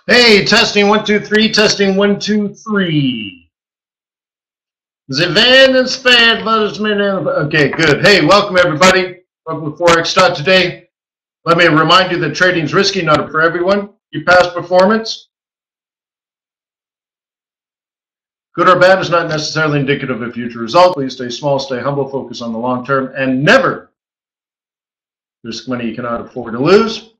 Hey, testing 1 2 3, testing 1 2 3. The van and span, okay, good. Hey, welcome everybody. Welcome to Forex.Today. Let me remind you that trading is risky, not for everyone. Your past performance, good or bad, is not necessarily indicative of future results. Please stay small, stay humble, focus on the long term, and never risk money you cannot afford to lose.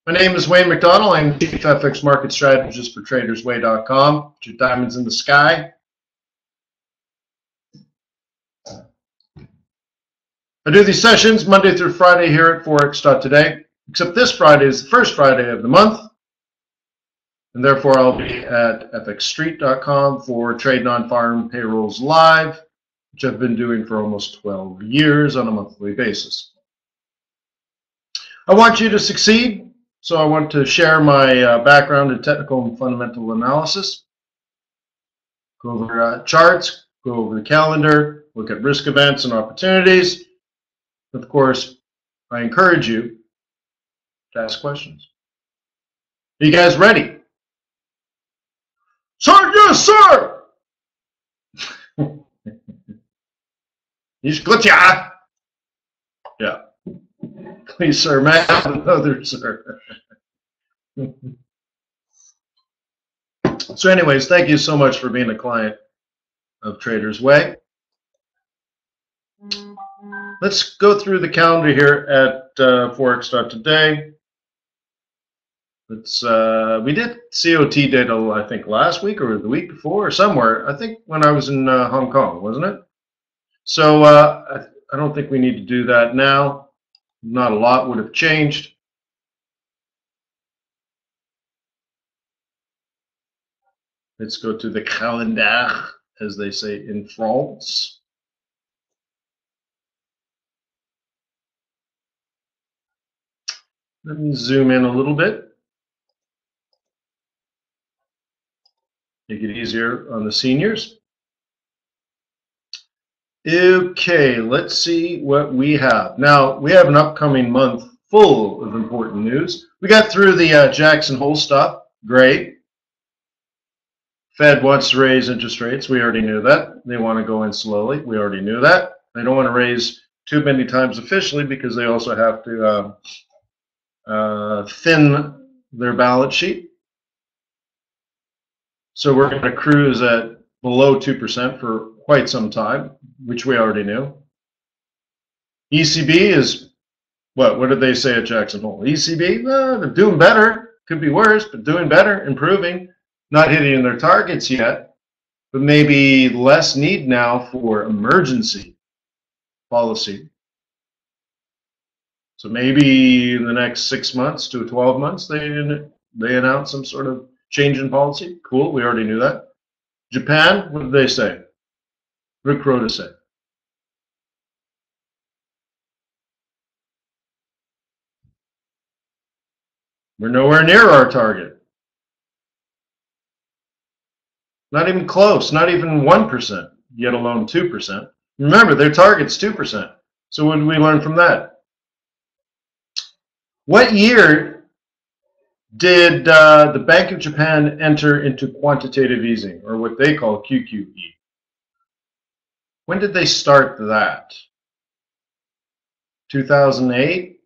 My name is Wayne McDonell. I'm Chief FX Market Strategist for TradersWay.com. Put your diamonds in the sky. I do these sessions Monday through Friday here at Forex.Today, except this Friday is the first Friday of the month, and therefore I'll be at fxstreet.com for Trade Non-Farm Payrolls Live, which I've been doing for almost 12 years on a monthly basis. I want you to succeed, so I want to share my background in technical and fundamental analysis, go over charts, go over the calendar, look at risk events and opportunities. Of course, I encourage you to ask questions. Are you guys ready? Sir, yes, sir! Yeah. Please, sir, may I have another, sir? So anyways, thank you so much for being a client of TradersWay. Let's go through the calendar here at Forex.Today. We did COT data, I think, last week or the week before or somewhere. I think when I was in Hong Kong, wasn't it? So I don't think we need to do that now. Not a lot would have changed. Let's go to the calendar, as they say in France. Let me zoom in a little bit. Make it easier on the seniors. Okay, let's see what we have. Now, we have an upcoming month full of important news. We got through the Jackson Hole stuff. Great. Fed wants to raise interest rates. We already knew that. They want to go in slowly. We already knew that. They don't want to raise too many times officially because they also have to thin their balance sheet. So we're going to cruise at below 2% for quite some time, which we already knew. ECB is, what did they say at Jackson Hole? ECB, they're doing better. Could be worse, but doing better, improving. Not hitting their targets yet, but maybe less need now for emergency policy. So maybe in the next 6 months to 12 months, they announce some sort of change in policy. Cool, we already knew that. Japan, what did they say? Rick Rhoda said. We're nowhere near our target. Not even close, not even 1%, yet alone 2%. Remember, their target's 2%. So what did we learn from that? What year did the Bank of Japan enter into quantitative easing, or what they call QQE? When did they start that? 2008?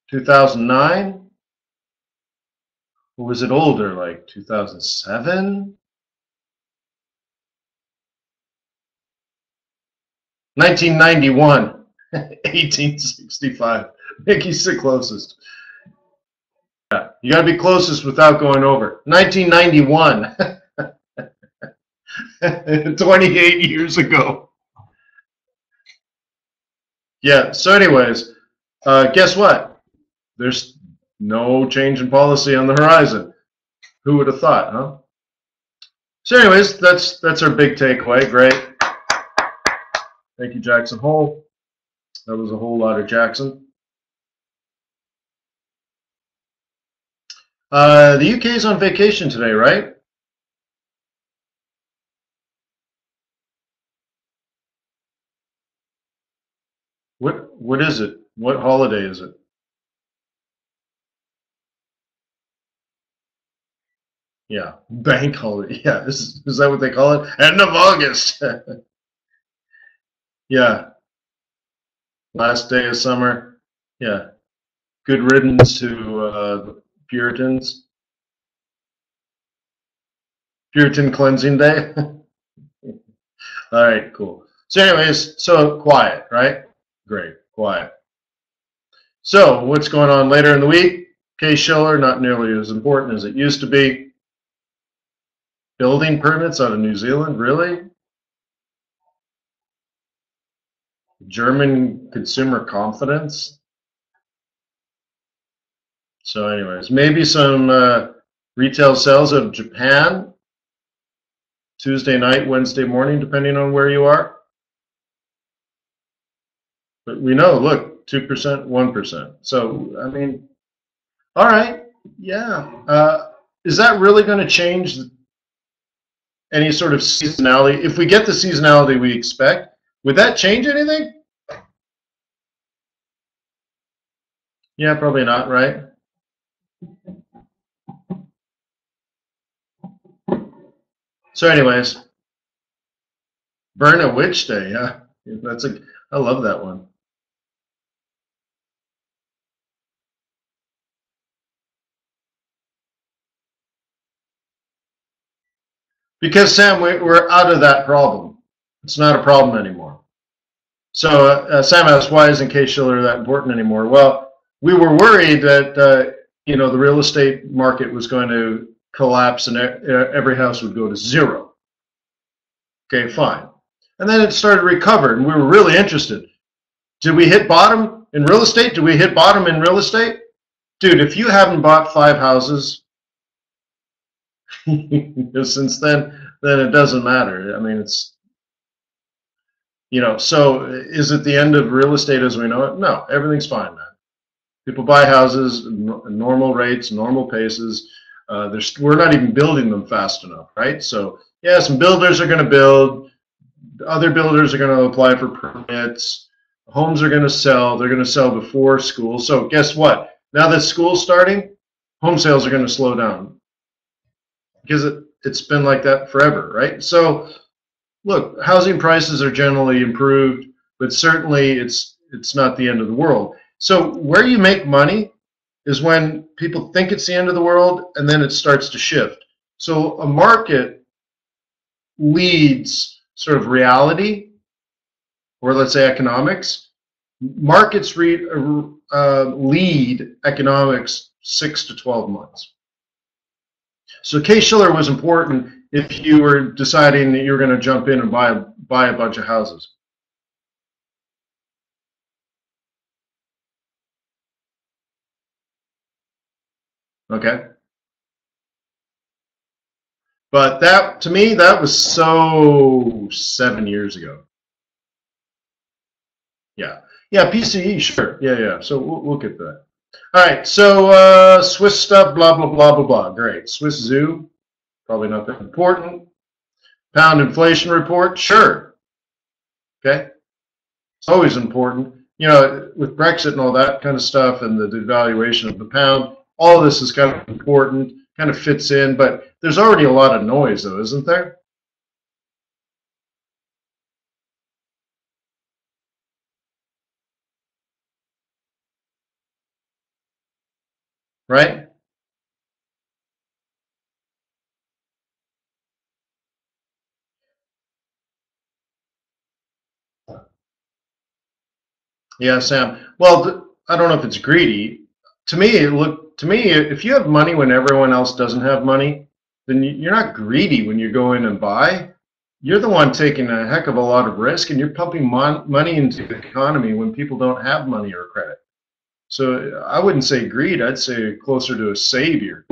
2009? Or was it older, like 2007? 1991, 1865. Mickey's the closest. Yeah, you got to be closest without going over. 1991. 28 years ago. Yeah, so anyways, guess what? There's no change in policy on the horizon. Who would have thought, huh? So anyways, that's our big takeaway. Great. Thank you, Jackson Hole. That was a whole lot of Jackson. The UK is on vacation today, right? What is it? What holiday is it? Yeah, bank holiday. Yeah, is that what they call it? End of August. Yeah, last day of summer. Yeah, good riddance to the Puritans. Puritan cleansing day. All right, cool. So anyways, so quiet, right? Great, quiet. So what's going on later in the week? Case-Shiller, not nearly as important as it used to be. Building permits out of New Zealand, really? German consumer confidence. So anyways, maybe some retail sales out of Japan, Tuesday night, Wednesday morning, depending on where you are. But we know, look, 2%, 1%. So, I mean, all right, yeah. Is that really going to change any sort of seasonality? If we get the seasonality we expect, would that change anything? Yeah, probably not, right? So anyways, Burn a Witch Day, yeah. I love that one. Because, Sam, we're out of that problem. It's not a problem anymore. So Sam asked, why isn't Case-Shiller that important anymore? Well, we were worried that the real estate market was going to collapse and every house would go to zero. Okay, fine. And then it started to recover, and we were really interested. Did we hit bottom in real estate? Did we hit bottom in real estate? Dude, if you haven't bought 5 houses since then it doesn't matter. I mean, it's, so is it the end of real estate as we know it? No, everything's fine, man. People buy houses, normal rates, normal paces. We're not even building them fast enough, right? So, yeah, some builders are going to build. Other builders are going to apply for permits. Homes are going to sell. They're going to sell before school. So guess what? Now that school's starting, home sales are going to slow down because it's been like that forever, right? So, look, housing prices are generally improved, but certainly it's not the end of the world. So where you make money is when people think it's the end of the world, and then it starts to shift. So a market leads sort of reality, or let's say economics. Markets lead economics 6 to 12 months. So Case-Shiller was important if you were deciding that you were going to jump in and buy a bunch of houses. Okay. But that, to me, that was so 7 years ago. Yeah. Yeah, PCE, sure. Yeah. So we'll get to that. All right, so Swiss stuff, blah, blah, blah, blah, blah. Great. Swiss zoo, probably not that important. Pound inflation report, sure. Okay. It's always important. With Brexit and all that kind of stuff and the devaluation of the pound, all of this is kind of important, kind of fits in, but there's already a lot of noise, though, isn't there? Right? Yeah, Sam. Well, I don't know if it's greedy. To me, if you have money when everyone else doesn't have money, then you're not greedy when you go in and buy. You're the one taking a heck of a lot of risk, and you're pumping money into the economy when people don't have money or credit. So I wouldn't say greed. I'd say closer to a savior,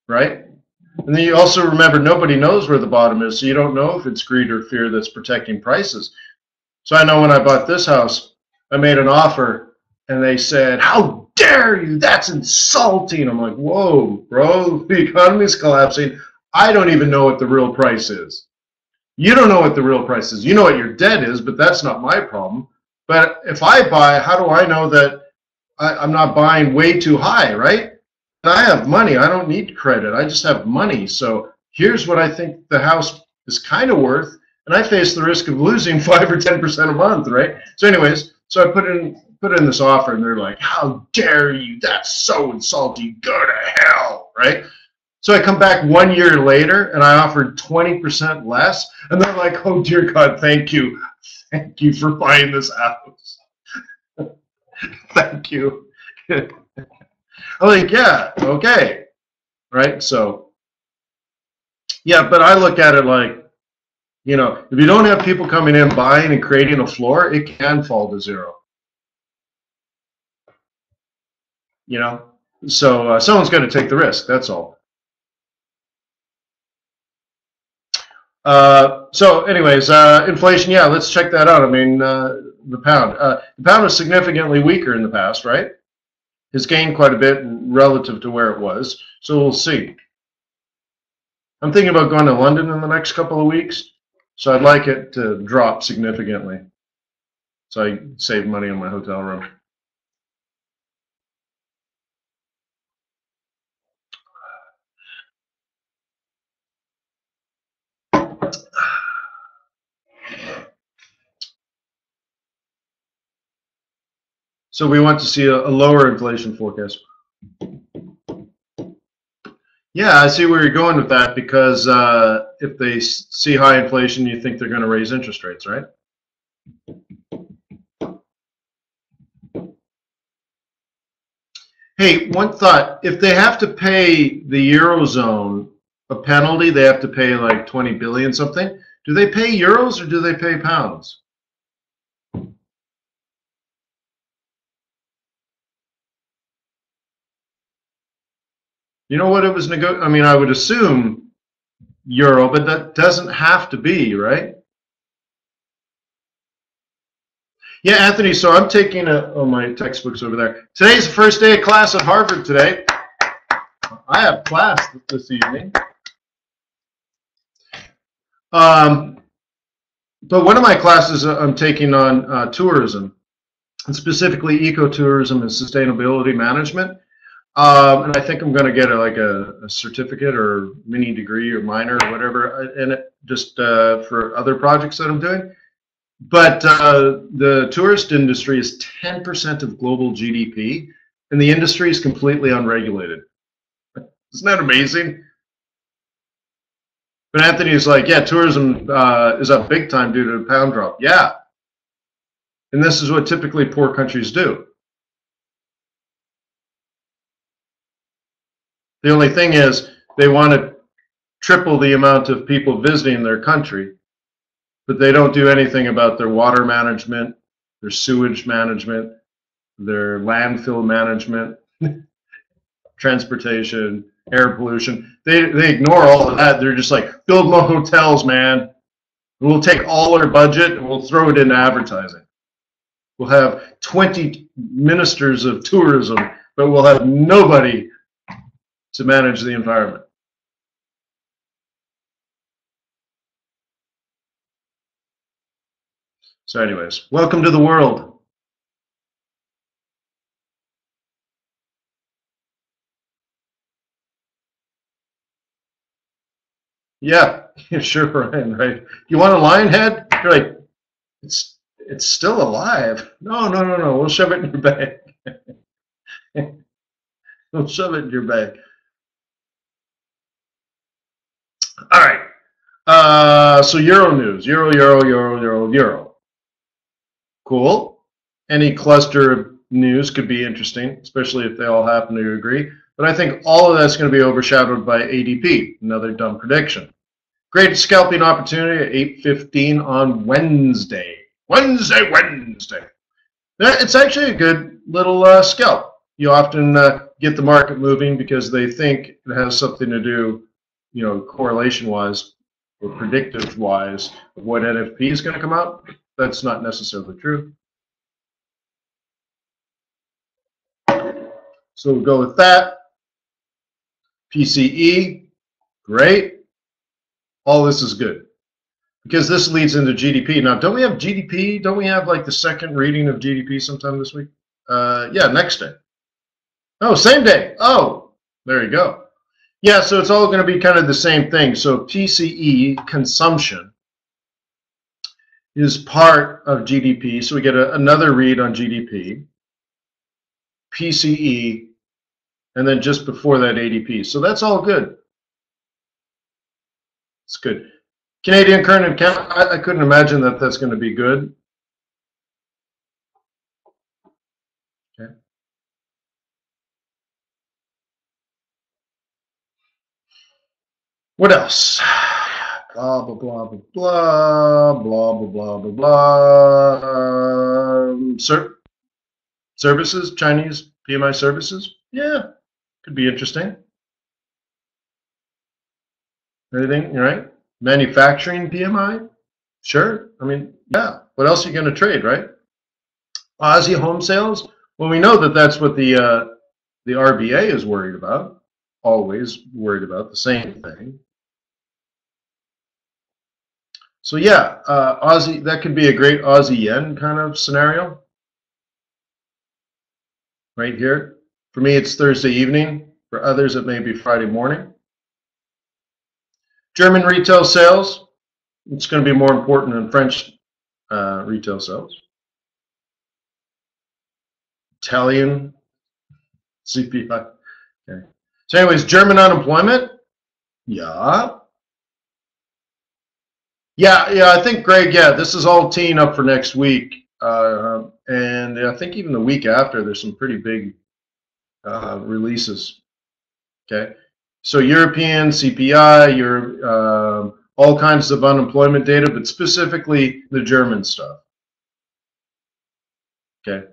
right? And then you also remember nobody knows where the bottom is, so you don't know if it's greed or fear that's protecting prices. So I know when I bought this house, I made an offer, and they said, "How dare you? That's insulting." I'm like, "Whoa, bro, the economy's collapsing. I don't even know what the real price is. You don't know what the real price is. You know what your debt is, but that's not my problem. But if I buy, how do I know that I'm not buying way too high, right? And I have money. I don't need credit. I just have money. So here's what I think the house is kind of worth, and I face the risk of losing 5 or 10% a month, right? So anyways, so I put in this offer, and they're like, "How dare you? That's so insulting. Go to hell," right? So I come back 1 year later, and I offered 20% less, and they're like, "Oh dear God, thank you for buying this house. Thank you." I'm like, yeah, okay, right? So, yeah, but I look at it like, if you don't have people coming in, buying and creating a floor, it can fall to zero. So someone's going to take the risk, that's all. So anyways, inflation, yeah, let's check that out. I mean, the pound. The pound was significantly weaker in the past, right? It's gained quite a bit relative to where it was, so we'll see. I'm thinking about going to London in the next couple of weeks, so I'd like it to drop significantly so I save money on my hotel room. So we want to see a lower inflation forecast. Yeah, I see where you're going with that, because if they see high inflation, you think they're going to raise interest rates, right? Hey, one thought. If they have to pay the Eurozone a penalty, they have to pay like 20 billion something. Do they pay euros or do they pay pounds? You know what it was I mean, I would assume euro, but that doesn't have to be, right? Yeah, Anthony, so I'm taking my textbooks over there. Today's the first day of class at Harvard today. I have class this evening. But one of my classes I'm taking on tourism, and specifically ecotourism and sustainability management. And I think I'm going to get a certificate or mini degree or minor or whatever in it, just for other projects that I'm doing. But the tourist industry is 10% of global GDP, and the industry is completely unregulated. Isn't that amazing? But Anthony is like, yeah, tourism is up big time due to the pound drop. Yeah. And this is what typically poor countries do. The only thing is they want to triple the amount of people visiting their country, but they don't do anything about their water management, their sewage management, their landfill management, transportation, air pollution. They ignore all of that. They're just like, build more hotels, man. We'll take all our budget and we'll throw it into advertising. We'll have 20 ministers of tourism, but we'll have nobody to manage the environment. So anyways, welcome to the world. Yeah, sure, Ryan, right? You want a lion head? You're like, it's still alive. No, we'll shove it in your bag. We'll shove it in your bag. All right. So Euro news. Euro. Cool. Any cluster of news could be interesting, especially if they all happen to agree. But I think all of that's going to be overshadowed by ADP, another dumb prediction. Great scalping opportunity at 8:15 on Wednesday. Wednesday. It's actually a good little scalp. You often get the market moving because they think it has something to do, correlation-wise or predictive-wise of what NFP is going to come out. That's not necessarily true. So we'll go with that. PCE, great. All this is good because this leads into GDP. Now, don't we have GDP? Don't we have like the second reading of GDP sometime this week? Yeah, next day. Oh, same day. Oh, there you go. Yeah, so it's all going to be kind of the same thing. So PCE, consumption, is part of GDP. So we get another read on GDP, PCE, and then just before that ADP. So that's all good. It's good. Canadian current account, I couldn't imagine that that's going to be good. Okay. What else? Blah, blah, blah, blah, blah, blah, blah, blah, blah, blah. Services, Chinese PMI services. Yeah, could be interesting. Anything, right? Manufacturing PMI? Sure. I mean, yeah. What else are you going to trade, right? Aussie home sales? Well, we know that that's what the RBA is worried about. Always worried about the same thing. So yeah, Aussie, that could be a great Aussie Yen kind of scenario. Right here. For me, it's Thursday evening. For others, it may be Friday morning. German retail sales. It's going to be more important than French retail sales. Italian CPI. Okay. So anyways, German unemployment. Yeah. Yeah, I think, Greg, yeah, this is all teeing up for next week. And I think even the week after, there's some pretty big releases. Okay. So European CPI, all kinds of unemployment data, but specifically the German stuff. Okay.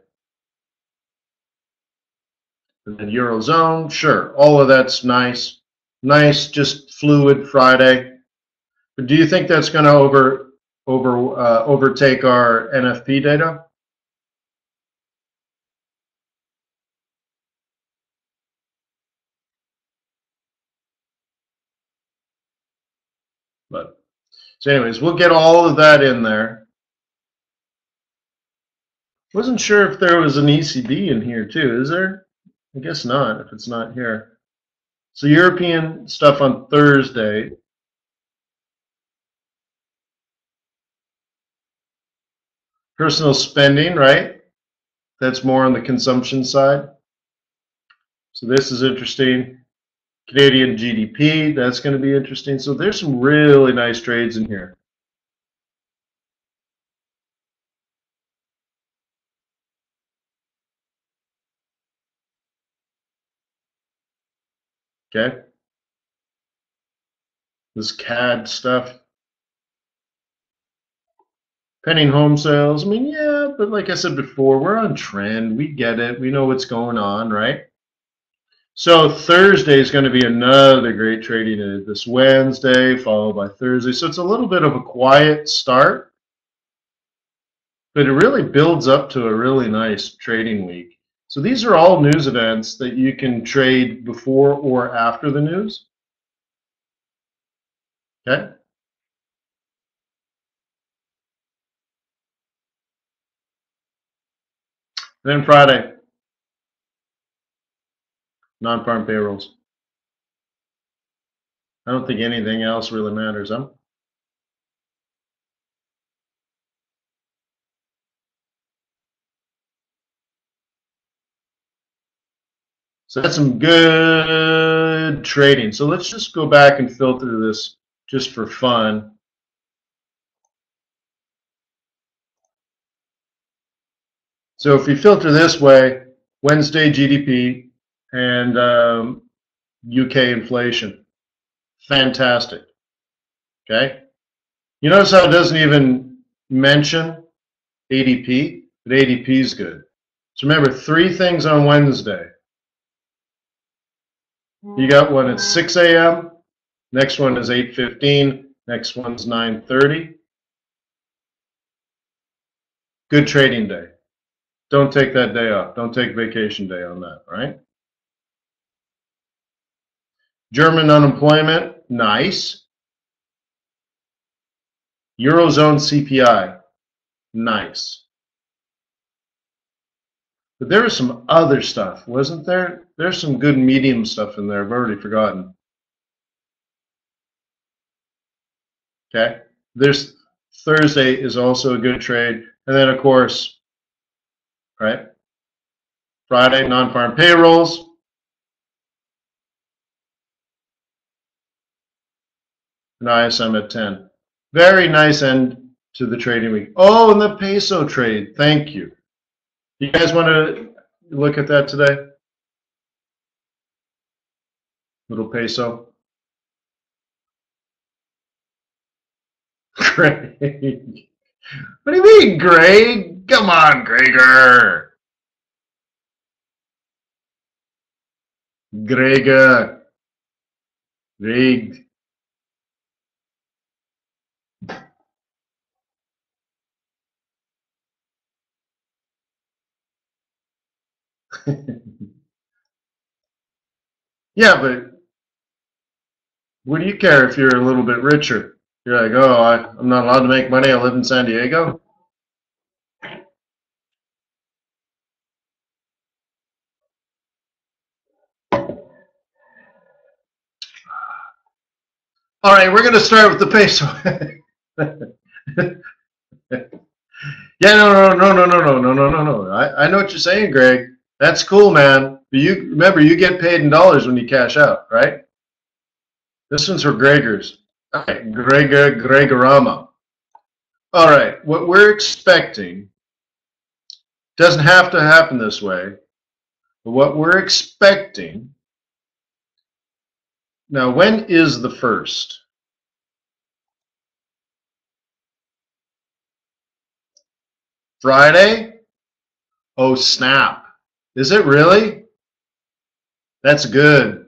And then Eurozone, sure, all of that's nice. Nice, just fluid Friday. But do you think that's going to overtake our NFP data? But so anyways, we'll get all of that in there. Wasn't sure if there was an ECB in here too. Is there? I guess not, if it's not here. So European stuff on Thursday. Personal spending, right? That's more on the consumption side. So this is interesting. Canadian GDP, that's going to be interesting. So there's some really nice trades in here. Okay. This CAD stuff. Pending home sales. I mean, yeah, but like I said before, we're on trend. We get it. We know what's going on, right? So Thursday is going to be another great trading day. This Wednesday, followed by Thursday. So it's a little bit of a quiet start, but it really builds up to a really nice trading week. So these are all news events that you can trade before or after the news. Okay. Then Friday, non-farm payrolls. I don't think anything else really matters, huh? So that's some good trading. So let's just go back and filter this just for fun. So if we filter this way, Wednesday GDP and UK inflation. Fantastic. Okay. You notice how it doesn't even mention ADP, but ADP is good. So remember, 3 things on Wednesday. You got one at 6 a.m., next one is 8:15, next one's 9:30. Good trading day. Don't take that day off. Don't take vacation day on that, right? German unemployment, nice. Eurozone CPI, nice. But there was some other stuff, wasn't there? There's some good medium stuff in there. I've already forgotten. Okay. There's Thursday is also a good trade. And then, of course, right, Friday, non-farm payrolls. And ISM at 10. Very nice end to the trading week. Oh, and the peso trade. Thank you. You guys want to look at that today? Little peso. Greg. What do you mean, Greg? Come on, Gregor. Greg. Greg. Yeah, but what do you care if you're a little bit richer? You're like, oh, I'm not allowed to make money. I live in San Diego. All right, we're going to start with the peso. Yeah, no. I know what you're saying, Greg. That's cool, man. But you remember, you get paid in dollars when you cash out, right? This one's for Gregors. All right, Gregorama. All right, what we're expecting doesn't have to happen this way, but what we're expecting. Now, when is the 1st? Friday? Oh, snap. Is it really? That's good.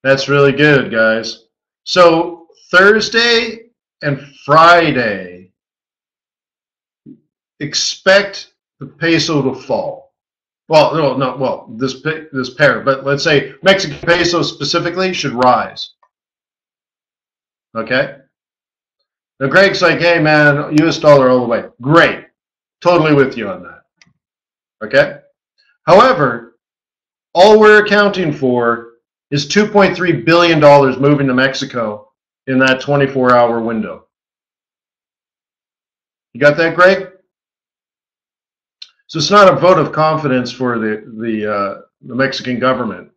That's really good, guys. So Thursday and Friday, expect the peso to fall. Well, no, well, this pair, but let's say Mexican peso specifically should rise. Okay? Now, Greg's like, hey, man, US dollar all the way. Great. Totally with you on that. Okay? However, all we're accounting for is $2.3 billion moving to Mexico in that 24-hour window. You got that, Greg? So it's not a vote of confidence for the Mexican government,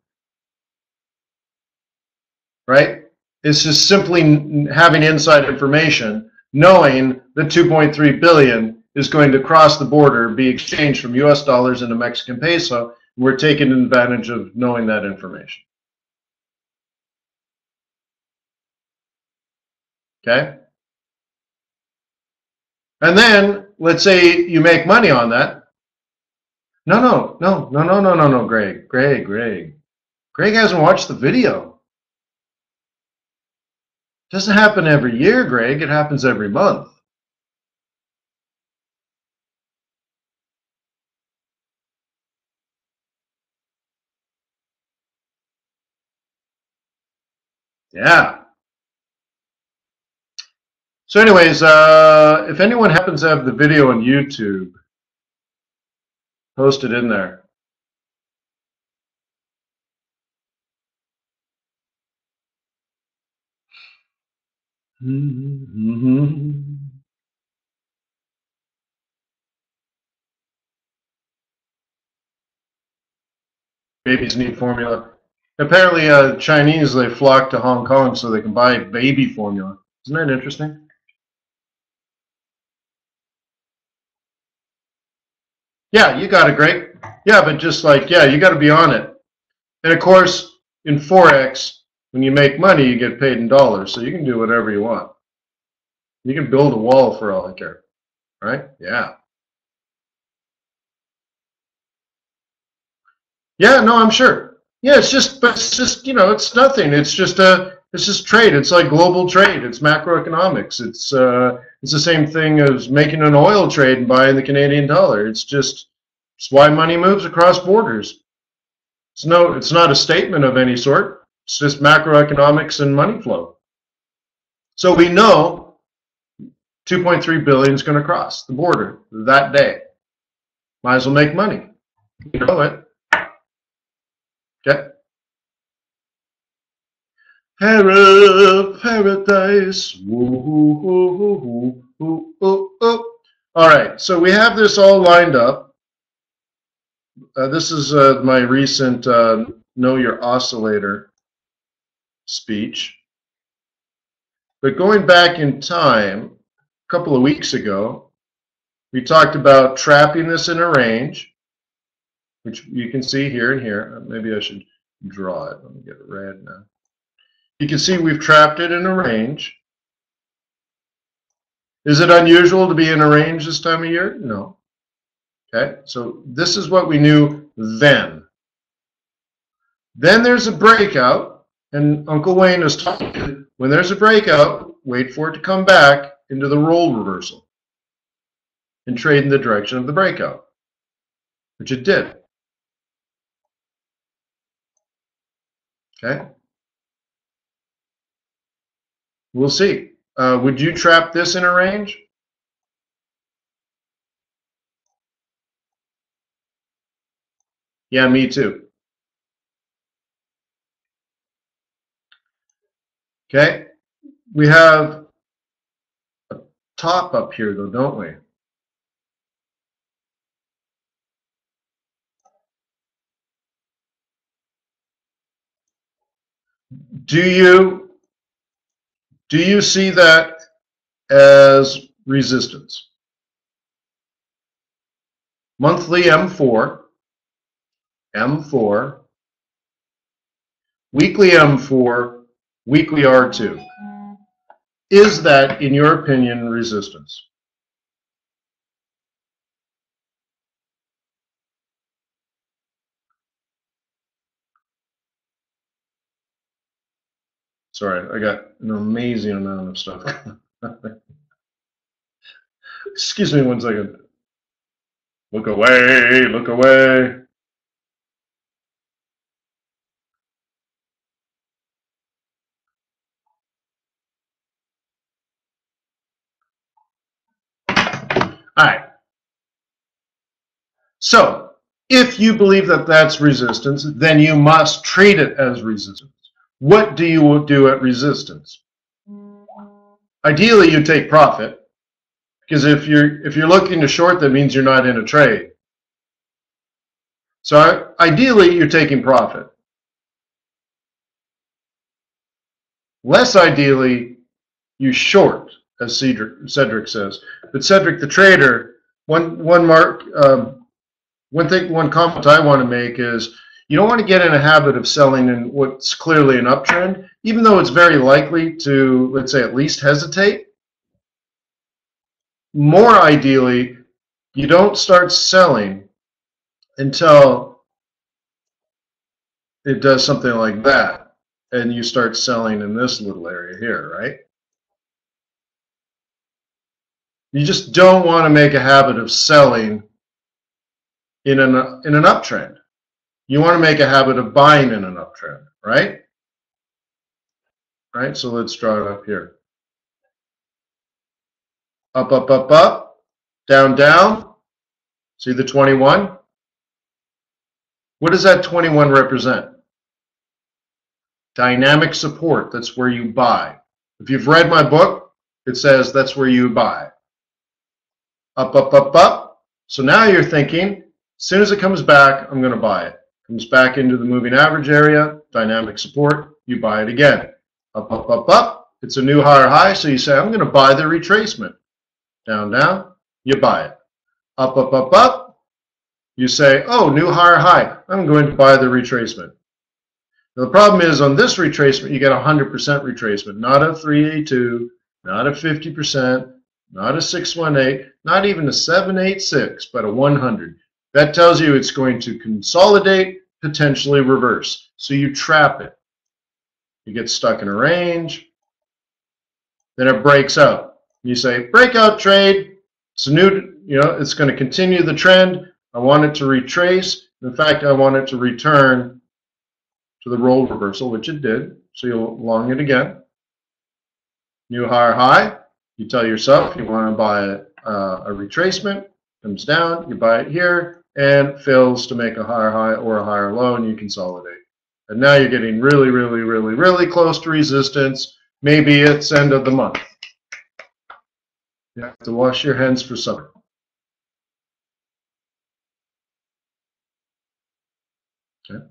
right? It's just simply having inside information, knowing that 2.3 billion is going to cross the border, be exchanged from US dollars into Mexican peso, and we're taking advantage of knowing that information. Okay? And then, let's say you make money on that. No, Greg. Greg hasn't watched the video. It doesn't happen every year, Greg. It happens every month. Yeah. So anyways, if anyone happens to have the video on YouTube, post it in there. Babies need formula. Apparently, Chinese, they flock to Hong Kong so they can buy baby formula. Isn't that interesting? Yeah, you got it, Greg. Yeah, but just like, yeah, you got to be on it. And of course, in Forex, when you make money, you get paid in dollars, so you can do whatever you want. You can build a wall for all I care, right? Yeah. Yeah, no, I'm sure. Yeah, it's just, you know, it's nothing. It's just trade. It's like global trade. It's macroeconomics. It's the same thing as making an oil trade and buying the Canadian dollar. It's why money moves across borders. It's not a statement of any sort. It's just macroeconomics and money flow. So we know 2.3 billion is going to cross the border that day. Might as well make money. You know it. Okay. Paradise. Woo, all right, so we have this all lined up. This is my recent Know Your Oscillator speech. But going back in time, a couple of weeks ago, we talked about trapping this in a range, which you can see here and here. Maybe I should draw it. Let me get it red now. You can see we've trapped it in a range. Is it unusual to be in a range this time of year? No. Okay, so this is what we knew then. Then there's a breakout, and Uncle Wayne is talking. When there's a breakout, wait for it to come back into the roll reversal and trade in the direction of the breakout, which it did. Okay, we'll see. Would you trap this in a range? Yeah, me too. Okay, we have a top up here though, don't we? Do you see that as resistance? Monthly M4, M4, weekly M4, weekly R2. Is that, in your opinion, resistance? Sorry, I got an amazing amount of stuff. Excuse me one second. Look away, look away. All right. So, if you believe that that's resistance, then you must treat it as resistance. What do you do at resistance? Ideally, you take profit, because if you're looking to short, that means you're not in a trade. So ideally, you're taking profit. Less ideally, you short, as Cedric says. But Cedric the trader, one comment I want to make is you don't want to get in a habit of selling in what's clearly an uptrend, even though it's very likely to, let's say, at least hesitate. More ideally, you don't start selling until it does something like that, and you start selling in this little area here, right? You just don't want to make a habit of selling in an uptrend. You want to make a habit of buying in an uptrend, right? Right, so let's draw it up here. Up, up, up, up, down, down. See the 21? What does that 21 represent? Dynamic support. That's where you buy. If you've read my book, it says that's where you buy. Up, up, up, up. So now you're thinking, as soon as it comes back, I'm going to buy it. Comes back into the moving average area, dynamic support, you buy it again. Up, up, up, up. It's a new higher high, so you say, I'm going to buy the retracement. Down, down, you buy it. Up, up, up, up. You say, oh, new higher high. I'm going to buy the retracement. Now, the problem is on this retracement, you get 100% retracement, not a 382, not a 50%, not a 618, not even a 786, but a 100. That tells you it's going to consolidate, potentially reverse. So you trap it. You get stuck in a range. Then it breaks out. You say, breakout trade. It's a new, it's going to continue the trend. I want it to retrace. In fact, I want it to return to the roll reversal, which it did. So you'll long it again. New higher high. You tell yourself you want to buy a retracement. comes down, you buy it here, and fails to make a higher high or a higher low, and you consolidate. And now you're getting really, really, really, really close to resistance. Maybe it's end of the month. You have to wash your hands for summer. Okay.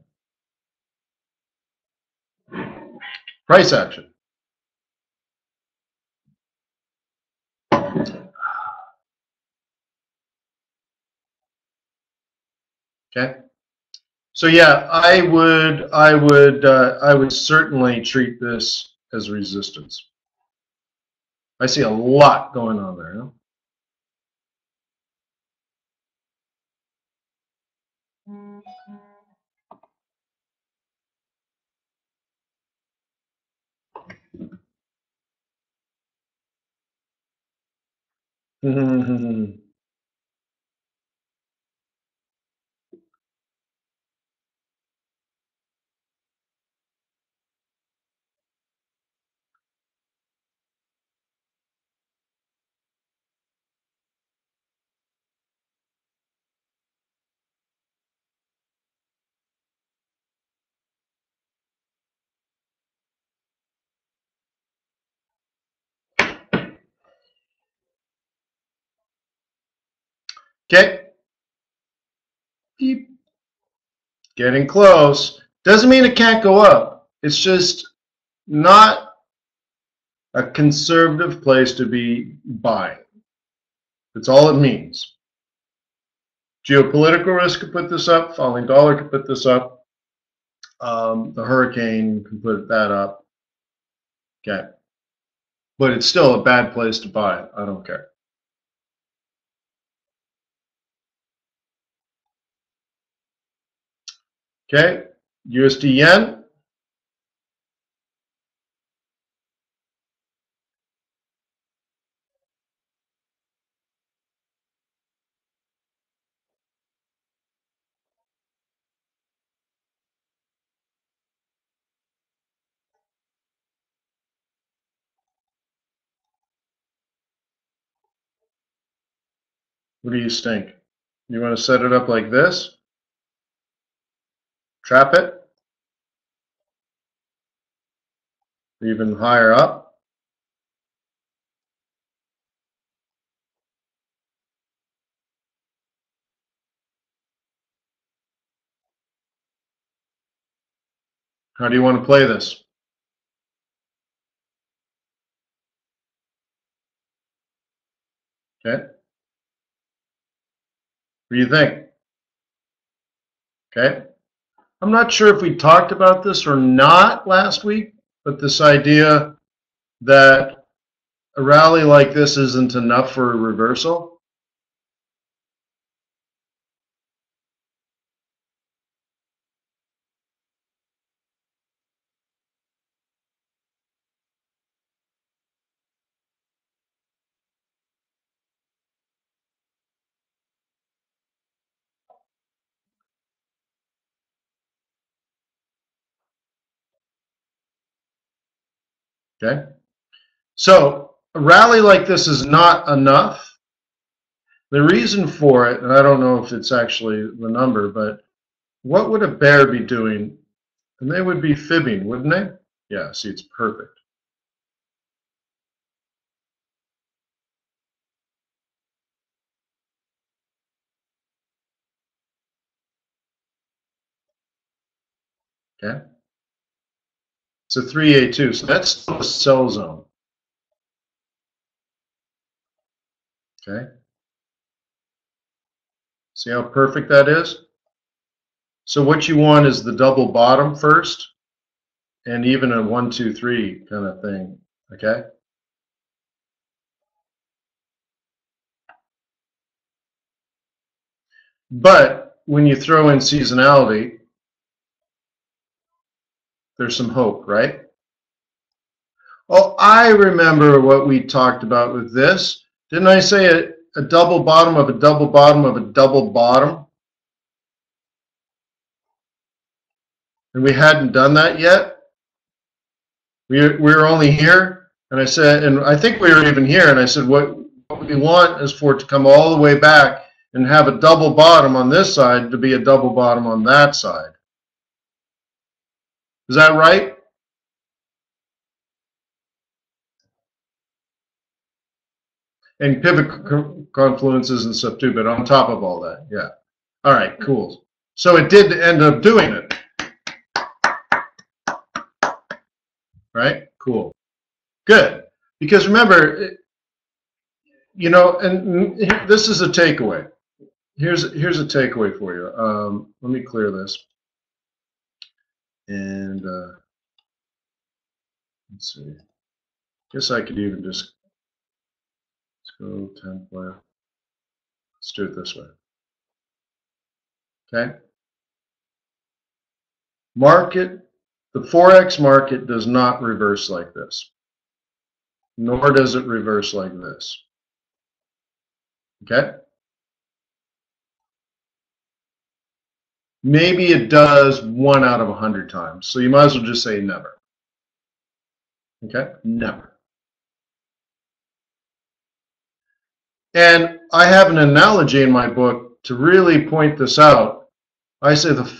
Price action. Okay. So yeah, I would certainly treat this as resistance. I see a lot going on there. Huh? Okay. Getting close. Doesn't mean it can't go up. It's just not a conservative place to be buying. That's all it means. Geopolitical risk could put this up. Falling dollar could put this up. The hurricane can put that up. Okay. But it's still a bad place to buy it. I don't care. Okay. USD Yen. What do you think? You want to set it up like this? Trap it? Even higher up? How do you want to play this? Okay. What do you think? Okay. I'm not sure if we talked about this or not last week, but this idea that a rally like this isn't enough for a reversal. Okay. So a rally like this is not enough. The reason for it, and I don't know if it's actually the number, but what would a bear be doing? And they would be fibbing, wouldn't they? Yeah, see, it's perfect. Okay. It's a 3A2, so that's still a sell zone. Okay. See how perfect that is? So what you want is the double bottom first, and even a 1, 2, 3 kind of thing. Okay. But when you throw in seasonality, there's some hope, right? Oh, I remember what we talked about with this. Didn't I say a double bottom of a double bottom of a double bottom? And we hadn't done that yet. We were only here, and I said, and I think we were even here, and I said, what we want is for it to come all the way back and have a double bottom on this side to be a double bottom on that side. Is that right? And pivot confluences and stuff too, but on top of all that, yeah. All right, cool. So it did end up doing it. Right? Cool. Good. Because remember, you know, and this is a takeaway. Here's a takeaway for you. Let me clear this. And let's see. Guess I could even just go template. Let's do it this way. Okay. Market, the Forex market does not reverse like this, nor does it reverse like this. Okay. Maybe it does 1 out of 100 times. So you might as well just say never. Okay? Never. And I have an analogy in my book to really point this out. I say the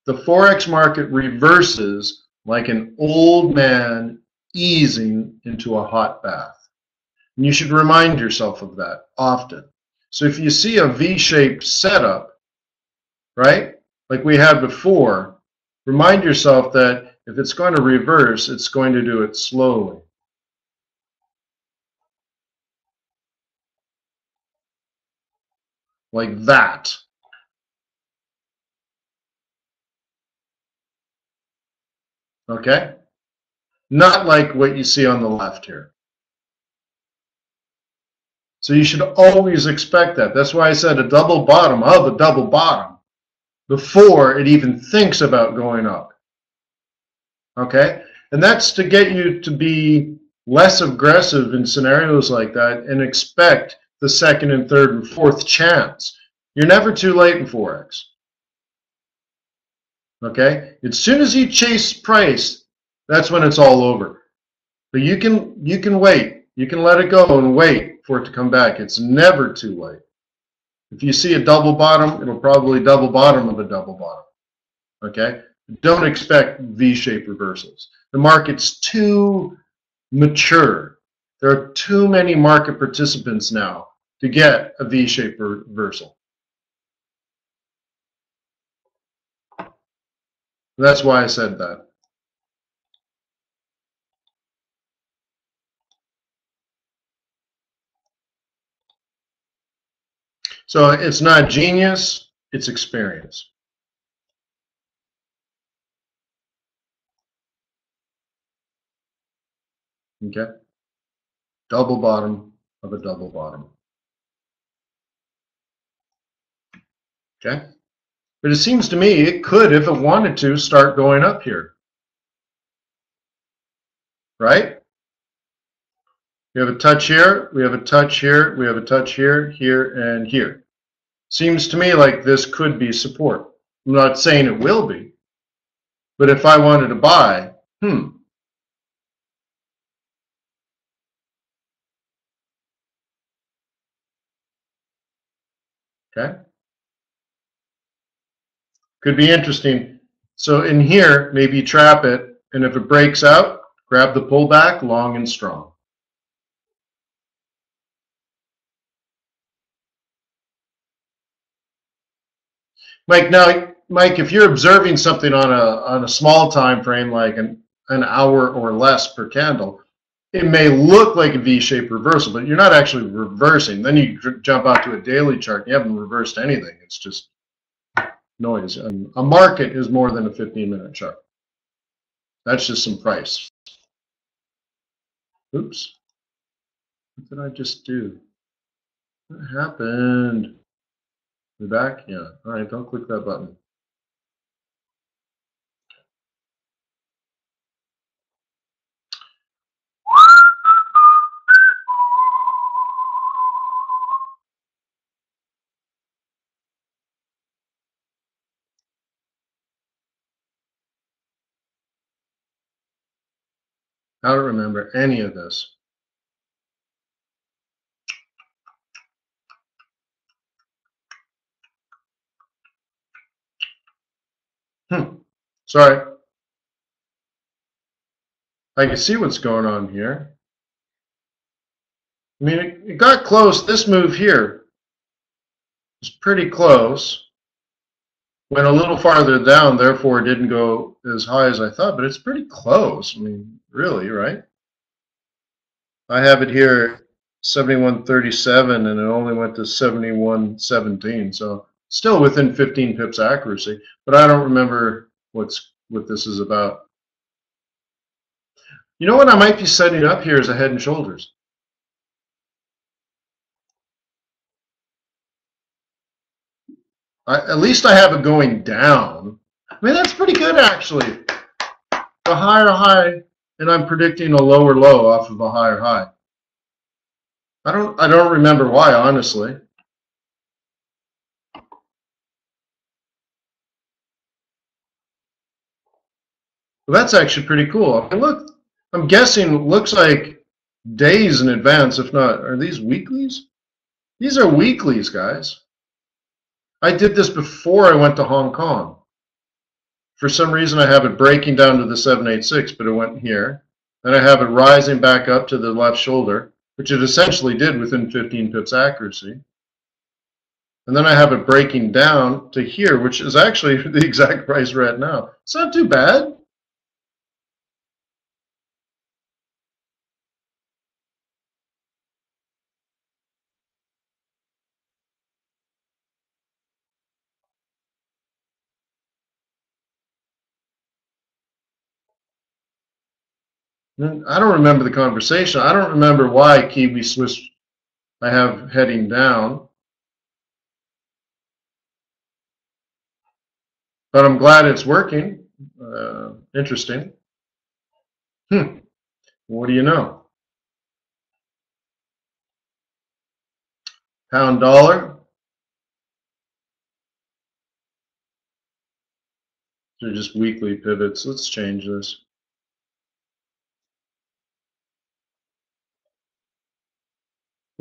Forex market reverses like an old man easing into a hot bath. And you should remind yourself of that often. So if you see a V-shaped setup, right, like we had before, remind yourself that if it's going to reverse, it's going to do it slowly. Like that. Okay? Not like what you see on the left here. So you should always expect that. That's why I said a double bottom of a double bottom before it even thinks about going up. Okay? And that's to get you to be less aggressive in scenarios like that and expect the second and third and fourth chance. You're never too late in Forex. Okay? As soon as you chase price, that's when it's all over. But you can wait. You can let it go and wait for it to come back. It's never too late. If you see a double bottom, it'll probably double bottom of a double bottom. Okay? Don't expect V-shaped reversals. The market's too mature. There are too many market participants now to get a V-shaped reversal. That's why I said that. So it's not genius, it's experience. Okay? Double bottom of a double bottom. Okay? But it seems to me it could, if it wanted to, start going up here. Right? We have a touch here, we have a touch here, we have a touch here, here, and here. Seems to me like this could be support. I'm not saying it will be, but if I wanted to buy, okay? Could be interesting. So in here, maybe trap it, and if it breaks out, grab the pullback long and strong. Mike, if you're observing something on a small time frame, like an hour or less per candle, it may look like a V-shaped reversal, but you're not actually reversing. Then you jump out to a daily chart, and you haven't reversed anything. It's just noise. And a market is more than a 15-minute chart. That's just some price. Oops. What did I just do? What happened? We're back? Yeah. All right, don't click that button. I don't remember any of this. Sorry. I can see what's going on here. I mean, it got close. This move here was pretty close. Went a little farther down, therefore it didn't go as high as I thought, but it's pretty close. I mean, really, right? I have it here 71.37 and it only went to 71.17, so still within 15 pips accuracy, but I don't remember what this is about. You know what I might be setting up here is a head and shoulders. At least I have it going down. I mean, that's pretty good actually. A higher high, and I'm predicting a lower low off of a higher high. I don't remember why, honestly. Well, that's actually pretty cool. I mean, look, I'm guessing looks like days in advance, if not. Are these weeklies? These are weeklies, guys. I did this before I went to Hong Kong. For some reason, I have it breaking down to the 786, but it went here. Then I have it rising back up to the left shoulder, which it essentially did within 15 pips accuracy. And then I have it breaking down to here, which is actually the exact price we're at now. It's not too bad. I don't remember the conversation. I don't remember why Kiwi Swiss I have heading down. But I'm glad it's working. Interesting. What do you know? Pound dollar. They're just weekly pivots. Let's change this.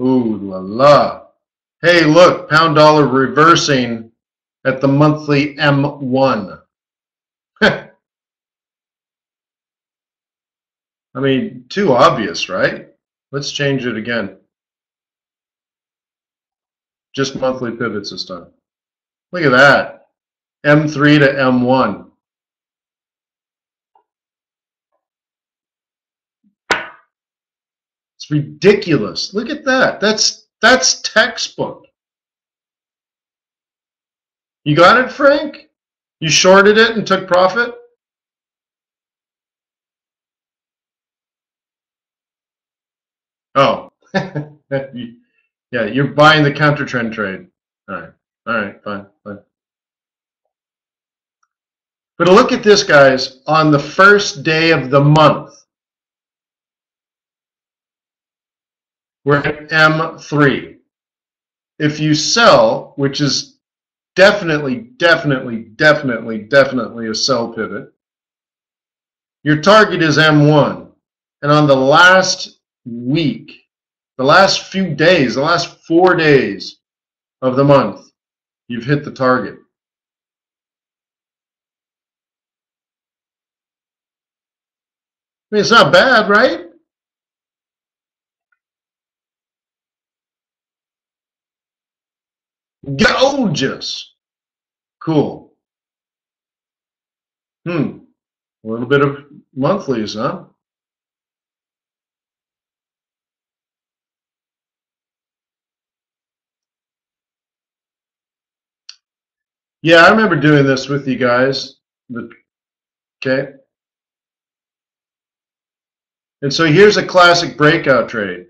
Ooh la la. Hey, look, pound dollar reversing at the monthly M1. I mean, too obvious, right? Let's change it again. Just monthly pivots this time. Look at that. M3 to M1. It's ridiculous. Look at that. That's textbook. You got it, Frank? You shorted it and took profit? Oh. Yeah, you're buying the counter trend trade. All right, fine. But look at this, guys. On the first day of the month, we're at M3. If you sell, which is definitely a sell pivot, your target is M1. And on the last week, the last few days, the last 4 days of the month, you've hit the target. I mean, it's not bad, right? Gorgeous. Cool. A little bit of monthlies, huh? Yeah, I remember doing this with you guys. Okay. And so here's a classic breakout trade.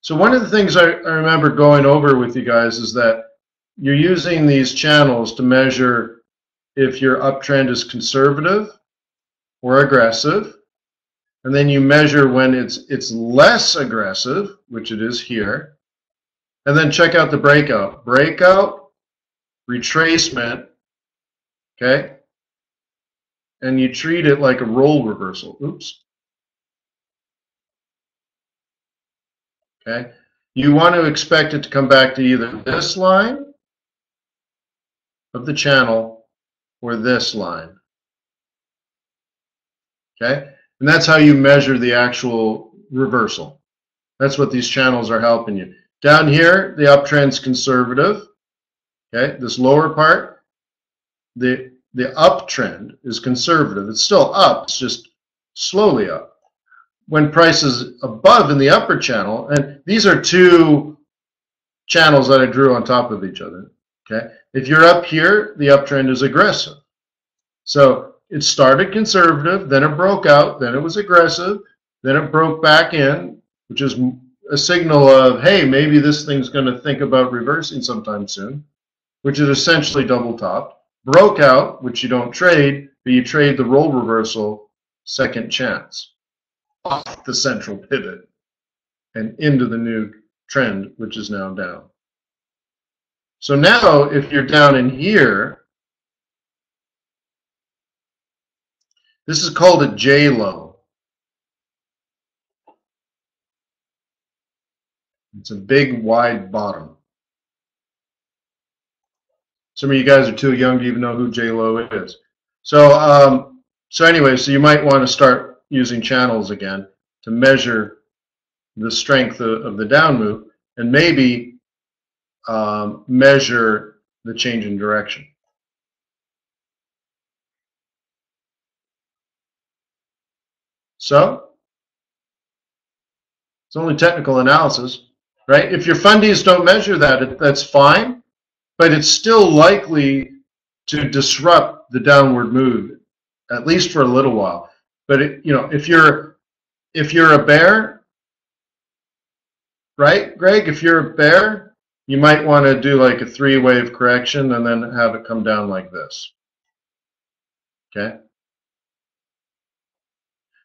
So one of the things I remember going over with you guys is that you're using these channels to measure if your uptrend is conservative or aggressive. And then you measure when it's less aggressive, which it is here. And then check out the breakout. Breakout, retracement, okay? And you treat it like a role reversal. Oops. Okay? You want to expect it to come back to either this line of the channel or this line. Okay? And that's how you measure the actual reversal. That's what these channels are helping you. Down here, the uptrend's conservative. Okay? This lower part, the uptrend is conservative. It's still up, it's just slowly up. When price is above in the upper channel, and these are two channels that I drew on top of each other. Okay? If you're up here, the uptrend is aggressive. So it started conservative, then it broke out, then it was aggressive, then it broke back in, which is a signal of, hey, maybe this thing's going to think about reversing sometime soon, which is essentially double topped. Broke out, which you don't trade, but you trade the roll reversal second chance off the central pivot and into the new trend, which is now down. So now if you're down in here, this is called a J low. It's a big wide bottom. Some of you guys are too young to even know who J low is. So anyway, so you might want to start using channels again to measure the strength of the down move and maybe measure the change in direction. So it's only technical analysis, right? If your fundies don't measure that, that's fine, but it's still likely to disrupt the downward move, at least for a little while. But if you're a bear, right, Greg? If you're a bear, you might want to do like a 3-wave correction and then have it come down like this. Okay.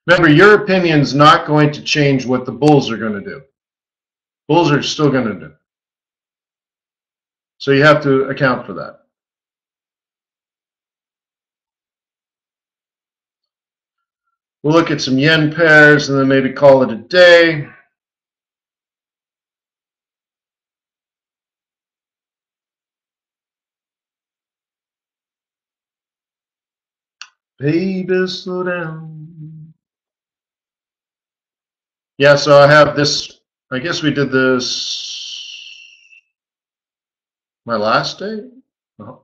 Remember, your opinion's not going to change what the bulls are going to do. Bulls are still going to do. So you have to account for that. We'll look at some yen pairs and then maybe call it a day. Baby, slow down. Yeah, so I have this. I guess we did this my last day? No.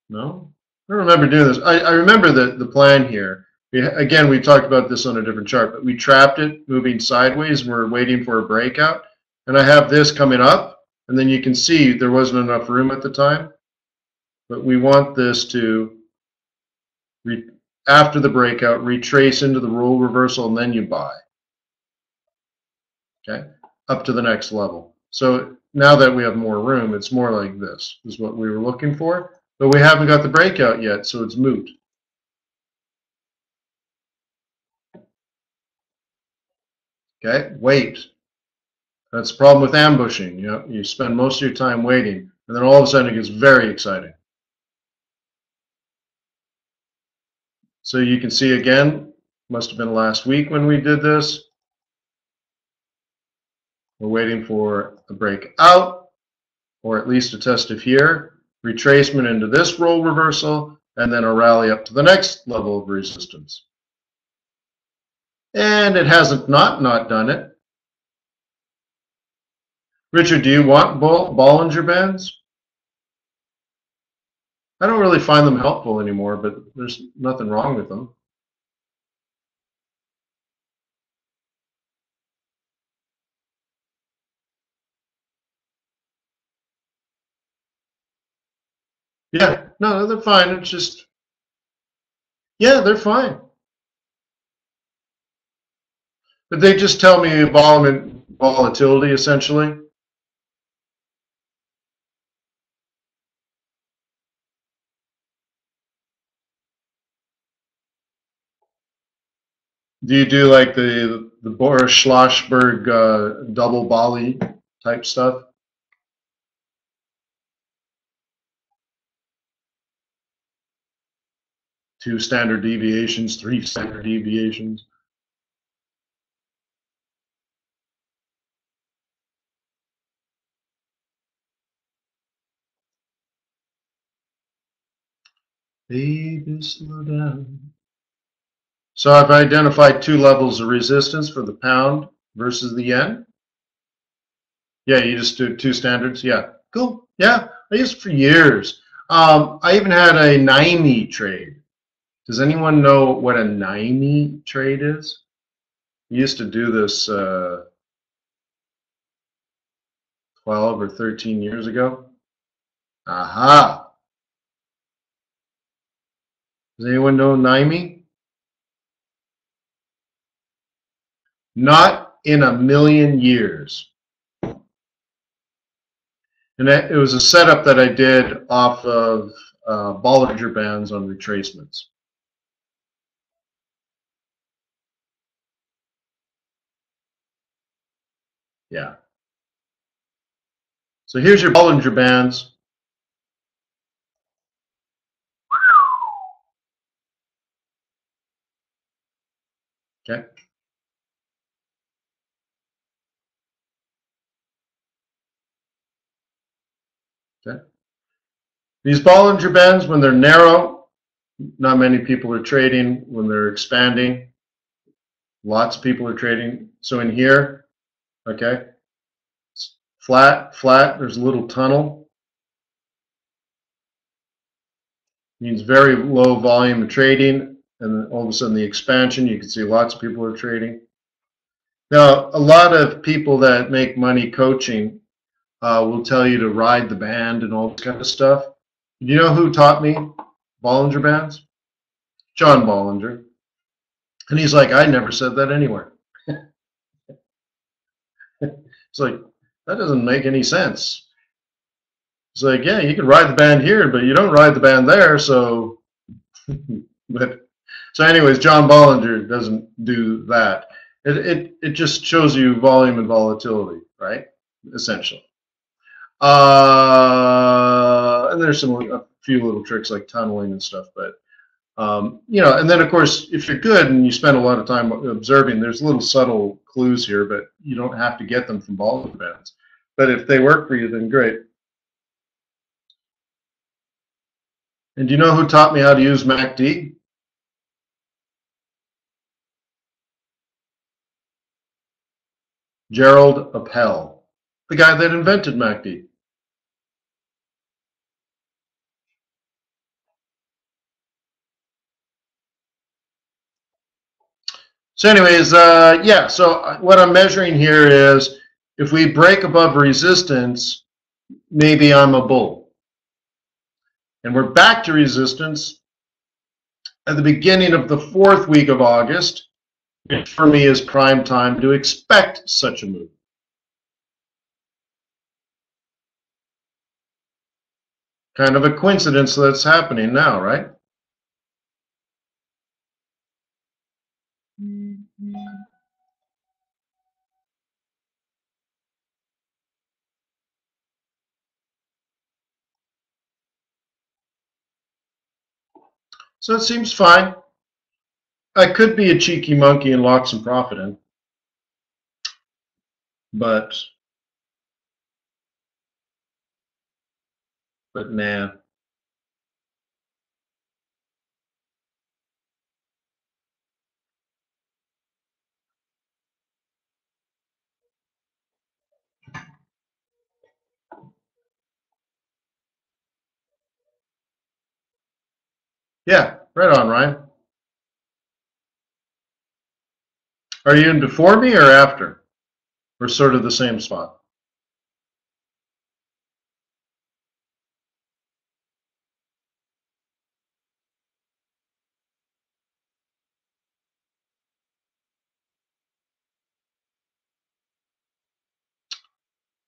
No? I don't remember doing this. I remember the plan here. Again, we talked about this on a different chart, but we trapped it moving sideways and we're waiting for a breakout. And I have this coming up, and then you can see there wasn't enough room at the time. But we want this to, after the breakout, retrace into the roll reversal, and then you buy. Okay? Up to the next level. So now that we have more room, it's more like this, is what we were looking for. But we haven't got the breakout yet, so it's moot. Okay, wait. That's the problem with ambushing. You spend most of your time waiting, and then all of a sudden it gets very exciting. So you can see again, must have been last week when we did this. We're waiting for a breakout, or at least a test of here, retracement into this roll reversal, and then a rally up to the next level of resistance. And it hasn't not done it. Richard, do you want Bollinger Bands? I don't really find them helpful anymore, but there's nothing wrong with them. Yeah, no, they're fine. It's just, yeah, they're fine. But they just tell me volatility, essentially. Do you do like the Boris Schlossberg double volley type stuff? Two standard deviations, three standard deviations. Baby, slow down. So I've identified two levels of resistance for the pound versus the yen. Yeah, you just do two standards. Yeah, cool. Yeah, I used it for years. I even had a 90 trade. Does anyone know what a 90 trade is? We used to do this 12 or 13 years ago. Aha. Does anyone know 90? Not in a million years. And it was a setup that I did off of Bollinger Bands on retracements. Yeah. So here's your Bollinger Bands. Okay. Okay. These Bollinger Bands, when they're narrow, not many people are trading. When they're expanding, lots of people are trading. So in here, okay, flat, flat, there's a little tunnel. Means very low volume of trading, and then all of a sudden the expansion, you can see lots of people are trading. Now, a lot of people that make money coaching will tell you to ride the band and all this kind of stuff. You know who taught me Bollinger Bands? John Bollinger. And he's like, I never said that anywhere. It's like, that doesn't make any sense. It's like, yeah, you can ride the band here, but you don't ride the band there. So, so anyways, John Bollinger doesn't do that. It just shows you volume and volatility, right? Essentially. And there's a few little tricks like tunneling and stuff, but you know, and then of course, if you're good and you spend a lot of time observing, there's little subtle clues here, but you don't have to get them from Bollinger Bands. But if they work for you, then great. And do you know who taught me how to use MACD? Gerald Appel, the guy that invented MACD. So anyways, yeah, so what I'm measuring here is if we break above resistance, maybe I'm a bull. And we're back to resistance at the beginning of the 4th week of August, which for me is prime time to expect such a move. Kind of a coincidence that's happening now, right? So it seems fine. I could be a cheeky monkey and lock some profit in, but nah. Yeah, right on, Ryan. Are you in before me or after? Or sort of the same spot?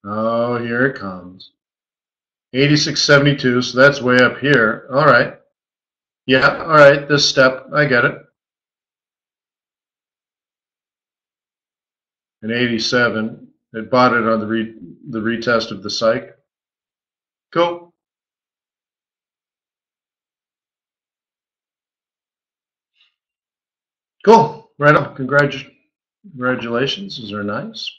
Oh, here it comes. 86.72, so that's way up here. All right. Yeah, all right, this step, I get it. And 87, it bought it on the retest of the psych. Cool. Cool. Right on. Congratulations. Those are nice.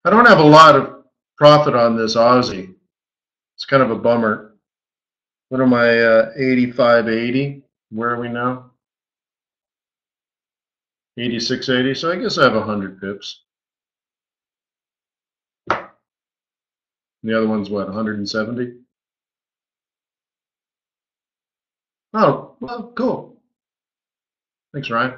I don't have a lot of profit on this Aussie. It's kind of a bummer. What am I, 85.80? Where are we now? 86.80. So I guess I have 100 pips. The other one's what, 170? Oh, well, cool. Thanks, Ryan.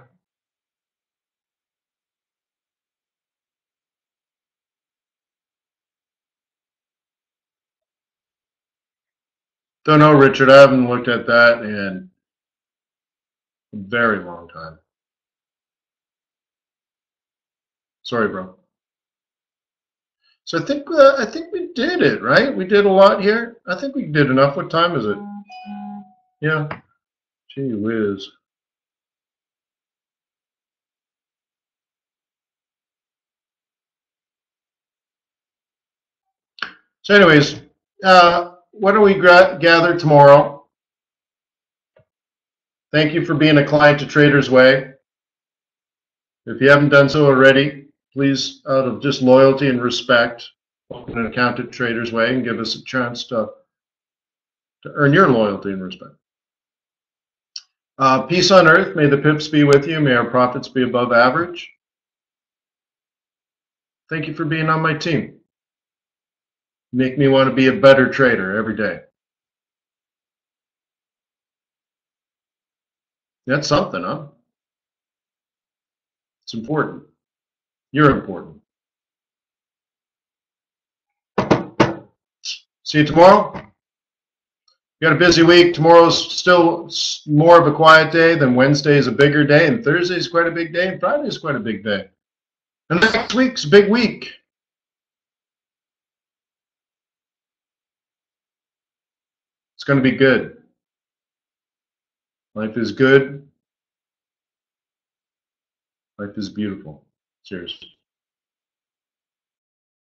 Don't know, Richard. I haven't looked at that in a very long time. Sorry, bro. So I think we did it, right? We did a lot here. I think we did enough. What time is it? Yeah. Gee whiz. So anyways, why don't we gather tomorrow? Thank you for being a client to TradersWay. If you haven't done so already, please, out of just loyalty and respect, open an account at TradersWay and give us a chance to earn your loyalty and respect. Peace on earth. May the pips be with you. May our profits be above average. Thank you for being on my team. Make me want to be a better trader every day. That's something, huh? It's important. You're important. See you tomorrow. You got a busy week. Tomorrow's still more of a quiet day. Then Wednesday is a bigger day, and Thursday is quite a big day, and Friday is quite a big day. And next week's a big week. It's going to be good. Life is good. Life is beautiful. Cheers.